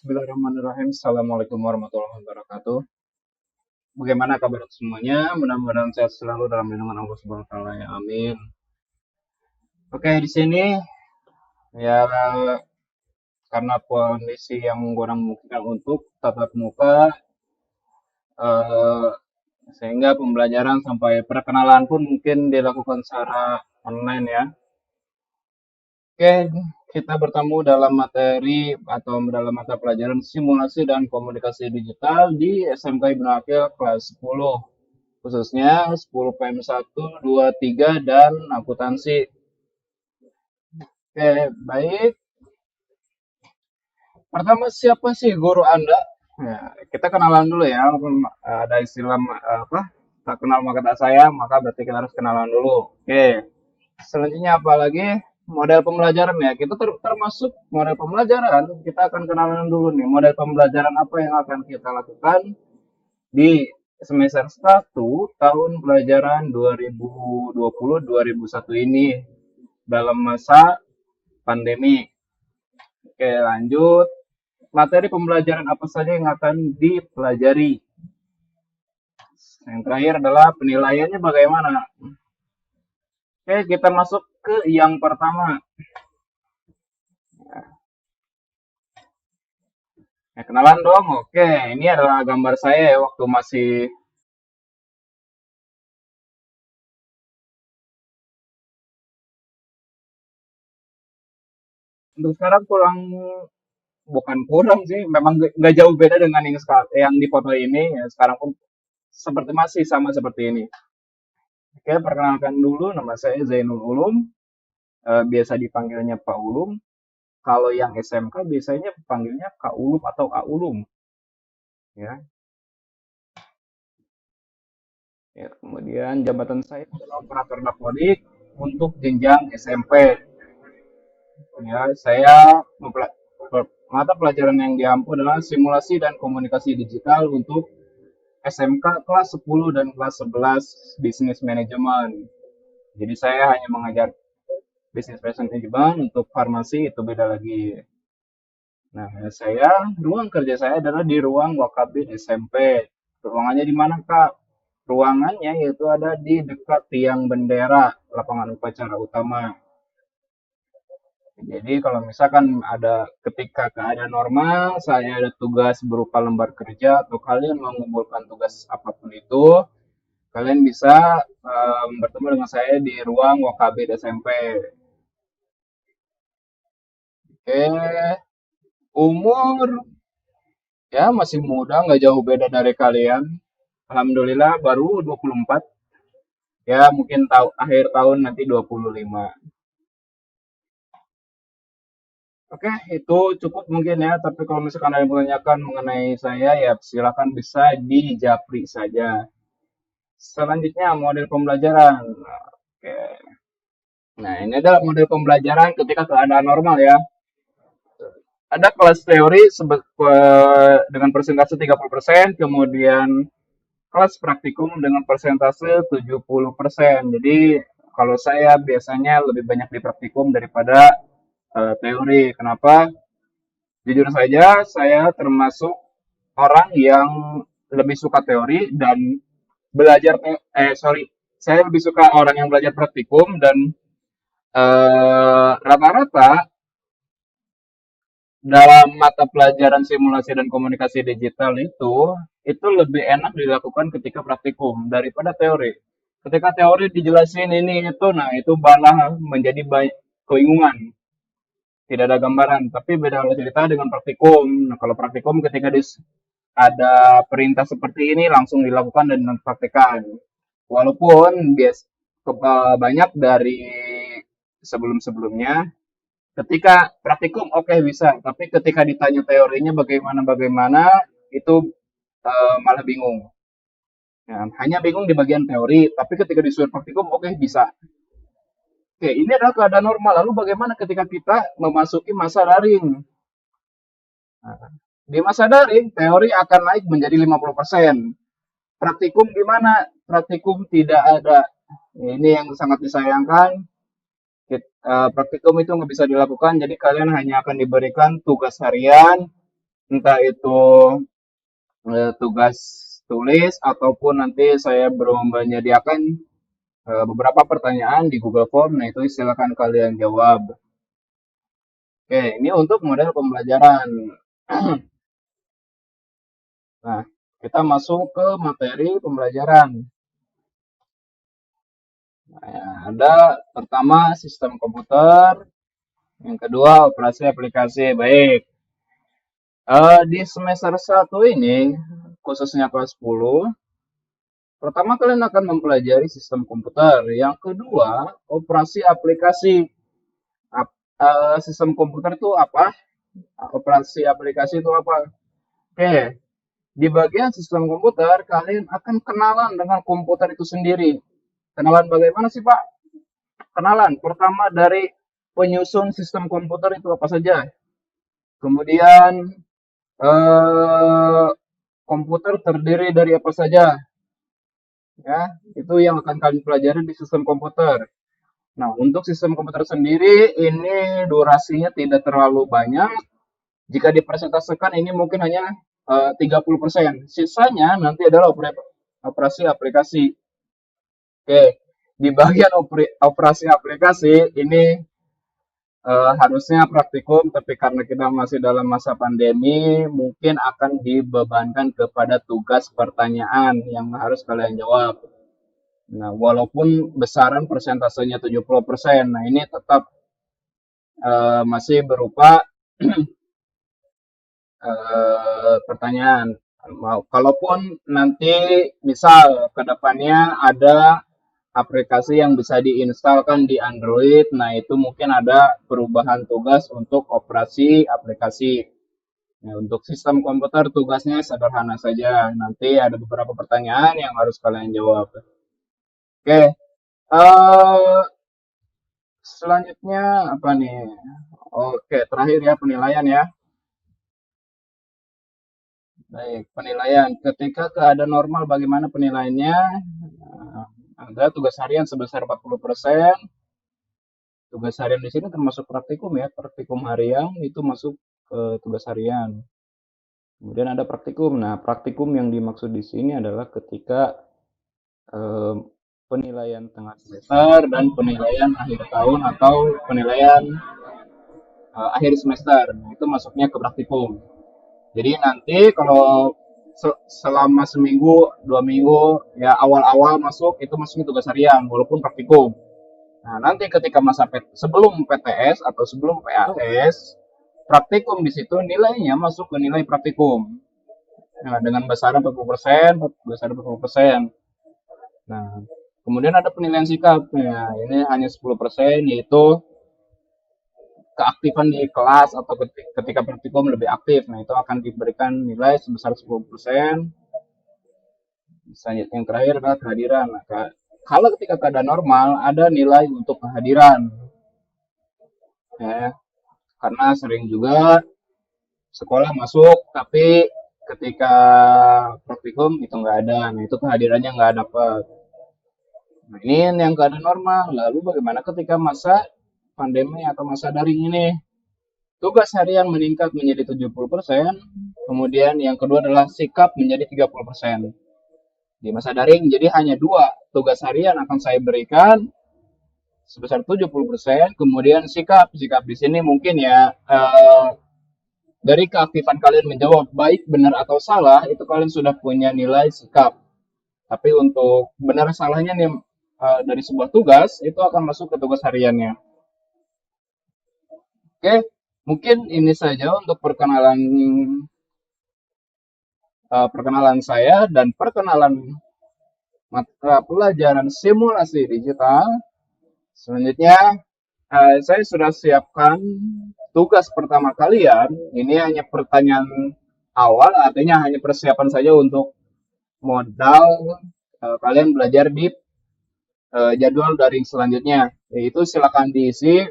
Bismillahirrahmanirrahim. Assalamualaikum warahmatullahi wabarakatuh. Bagaimana kabar semuanya? Mudah-mudahan sehat selalu dalam lindungan Allah Subhanahu wa taala ya. Amin. Oke, di sini ya karena kondisi yang kurang memungkinkan untuk tatap muka eh, sehingga pembelajaran sampai perkenalan pun mungkin dilakukan secara online ya. Oke, kita bertemu dalam materi atau dalam mata pelajaran simulasi dan komunikasi digital di SMK Ibnu Akil kelas 10, khususnya 10 PM 1, 2, 3, dan akuntansi. Oke, baik. Pertama, siapa sih guru Anda? Ya, kita kenalan dulu ya. Ada istilah apa? Tak kenal maka tak sayang, maka berarti kita harus kenalan dulu. Oke. Selanjutnya apa lagi? Model pembelajaran ya. Kita termasuk model pembelajaran. Kita akan kenalan dulu nih. Model pembelajaran apa yang akan kita lakukan di semester 1 tahun pelajaran 2020-2021 ini dalam masa pandemi. Oke, lanjut. Materi pembelajaran apa saja yang akan dipelajari? Yang terakhir adalah penilaiannya bagaimana? Oke, kita masuk ke yang pertama. Ya, kenalan dong. Oke, ini adalah gambar saya ya waktu masih untuk sekarang kurang, bukan kurang sih, memang nggak jauh beda dengan yang di foto ini. Ya, sekarang pun seperti masih sama seperti ini. Oke, perkenalkan dulu, nama saya Zainul Ulum, biasa dipanggilnya Pak Ulum. Kalau yang SMK biasanya panggilnya Kak Ulum atau A Ulum, ya. Ya, kemudian jabatan saya adalah operator dapodik untuk jenjang SMP. Ya, saya mata pelajaran yang diampu adalah simulasi dan komunikasi digital untuk SMK kelas 10 dan kelas 11 bisnis manajemen. Jadi saya hanya mengajar bisnis manajemen, untuk farmasi itu beda lagi. Nah, ruang kerja saya adalah di ruang Wakabin SMP. Ruangannya di mana, Kak? Ruangannya yaitu ada di dekat tiang bendera, lapangan upacara utama. Jadi kalau misalkan ada ketika keadaan normal, saya ada tugas berupa lembar kerja atau kalian mengumpulkan tugas apapun itu, kalian bisa bertemu dengan saya di ruang Wakabit SMP. Oke, umur ya masih muda, nggak jauh beda dari kalian. Alhamdulillah baru 24. Ya mungkin akhir tahun nanti 25. Oke, itu cukup mungkin ya. Tapi kalau misalkan ada yang menanyakan mengenai saya, ya silakan bisa di japri saja. Selanjutnya model pembelajaran. Oke. Nah, ini adalah model pembelajaran ketika keadaan normal ya. Ada kelas teori dengan persentase 30%, kemudian kelas praktikum dengan persentase 70%. Jadi kalau saya biasanya lebih banyak di praktikum daripada teori. Kenapa? Jujur saja, saya termasuk orang yang lebih suka teori dan saya lebih suka orang yang belajar praktikum dan rata-rata dalam mata pelajaran simulasi dan komunikasi digital itu lebih enak dilakukan ketika praktikum daripada teori. Ketika teori dijelasin ini itu, nah itu malah menjadi kebingungan, tidak ada gambaran. Tapi beda cerita dengan praktikum. Nah, kalau praktikum ketika ada perintah seperti ini langsung dilakukan dan dipraktikkan. Walaupun banyak dari sebelum-sebelumnya ketika praktikum oke, bisa, tapi ketika ditanya teorinya bagaimana itu malah bingung. Ya, hanya bingung di bagian teori, tapi ketika disuruh praktikum oke, bisa. Oke, ini adalah keadaan normal. Lalu bagaimana ketika kita memasuki masa daring? Nah, di masa daring teori akan naik menjadi 50%. Praktikum gimana? Praktikum tidak ada. Ini yang sangat disayangkan. Praktikum itu nggak bisa dilakukan, jadi kalian hanya akan diberikan tugas harian entah itu tugas tulis ataupun nanti saya belum menyediakan beberapa pertanyaan di Google Form. Nah, itu silakan kalian jawab. Oke, ini untuk model pembelajaran. Nah, kita masuk ke materi pembelajaran. Nah, ada pertama sistem komputer, yang kedua operasi aplikasi. Baik, di semester 1 ini, khususnya kelas 10, pertama kalian akan mempelajari sistem komputer. Yang kedua, operasi aplikasi. Sistem komputer itu apa? Operasi aplikasi itu apa? Oke, di bagian sistem komputer, kalian akan kenalan dengan komputer itu sendiri. Kenalan bagaimana sih, Pak? Kenalan. Pertama dari penyusun sistem komputer itu apa saja. Kemudian eh, komputer terdiri dari apa saja. Ya, itu yang akan kalian pelajari di sistem komputer. Nah, untuk sistem komputer sendiri ini durasinya tidak terlalu banyak. Jika dipresentasikan ini mungkin hanya 30%. Sisanya nanti adalah operasi aplikasi. Oke, di bagian operasi aplikasi ini harusnya praktikum, tapi karena kita masih dalam masa pandemi, mungkin akan dibebankan kepada tugas pertanyaan yang harus kalian jawab. Nah, walaupun besaran persentasenya 70%, nah ini tetap masih berupa pertanyaan. Kalaupun nanti misal kedepannya ada aplikasi yang bisa diinstalkan di Android, nah itu mungkin ada perubahan tugas untuk operasi aplikasi. Nah, untuk sistem komputer tugasnya sederhana saja. Nanti ada beberapa pertanyaan yang harus kalian jawab. Oke, selanjutnya apa nih? Oke, terakhir ya penilaian ya. Baik, penilaian. Ketika keadaan normal bagaimana penilaiannya? Nah, ada tugas harian sebesar 40%. Tugas harian di sini termasuk praktikum ya. Praktikum harian itu masuk ke tugas harian. Kemudian ada praktikum. Nah, praktikum yang dimaksud di sini adalah ketika eh, penilaian tengah semester dan penilaian akhir tahun atau penilaian akhir semester. Nah, itu masuknya ke praktikum. Jadi nanti kalau selama seminggu, 2 minggu, ya awal-awal masuk itu masuknya tugas harian, walaupun praktikum. Nah, nanti ketika sebelum PTS atau sebelum PAS, praktikum di situ nilainya masuk ke nilai praktikum. Nah, dengan besaran 40%, besaran 40%. Nah, kemudian ada penilaian sikap. Nah, ini hanya 10%, yaitu keaktifan di kelas atau ketika praktikum lebih aktif. Nah, itu akan diberikan nilai sebesar 10%. Selanjutnya yang terakhir adalah kehadiran. Nah, kalau ketika keadaan normal, ada nilai untuk kehadiran. Ya, karena sering juga sekolah masuk, tapi ketika praktikum itu nggak ada. Nah, itu kehadirannya nggak dapat. Nah, ini yang keadaan normal. Lalu bagaimana ketika masa pandemi atau masa daring ini? Tugas harian meningkat menjadi 70%, kemudian yang kedua adalah sikap menjadi 30%. Di masa daring, jadi hanya dua tugas harian akan saya berikan sebesar 70%, kemudian sikap. Sikap di sini mungkin ya dari keaktifan kalian menjawab baik, benar atau salah, itu kalian sudah punya nilai sikap. Tapi untuk benar salahnya nih dari sebuah tugas, itu akan masuk ke tugas hariannya. Oke, mungkin ini saja untuk perkenalan saya dan perkenalan mata pelajaran simulasi digital. Selanjutnya, saya sudah siapkan tugas pertama kalian. Ini hanya pertanyaan awal, artinya hanya persiapan saja untuk modal kalian belajar di jadwal daring selanjutnya. Yaitu silakan diisi,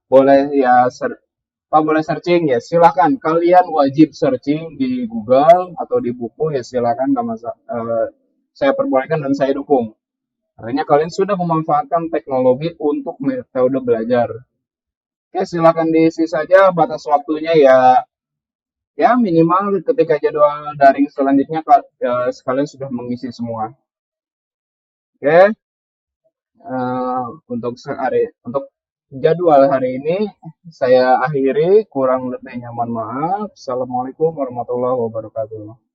boleh ya Pak boleh searching ya silakan kalian wajib searching di Google atau di buku ya silakan saya perbolehkan dan saya dukung. Artinya kalian sudah memanfaatkan teknologi untuk metode belajar. Oke, silakan diisi saja batas waktunya ya Ya minimal ketika jadwal daring selanjutnya sekalian sudah mengisi semua. Oke, untuk jadwal hari ini saya akhiri, kurang lebihnya mohon maaf. Assalamualaikum warahmatullahi wabarakatuh.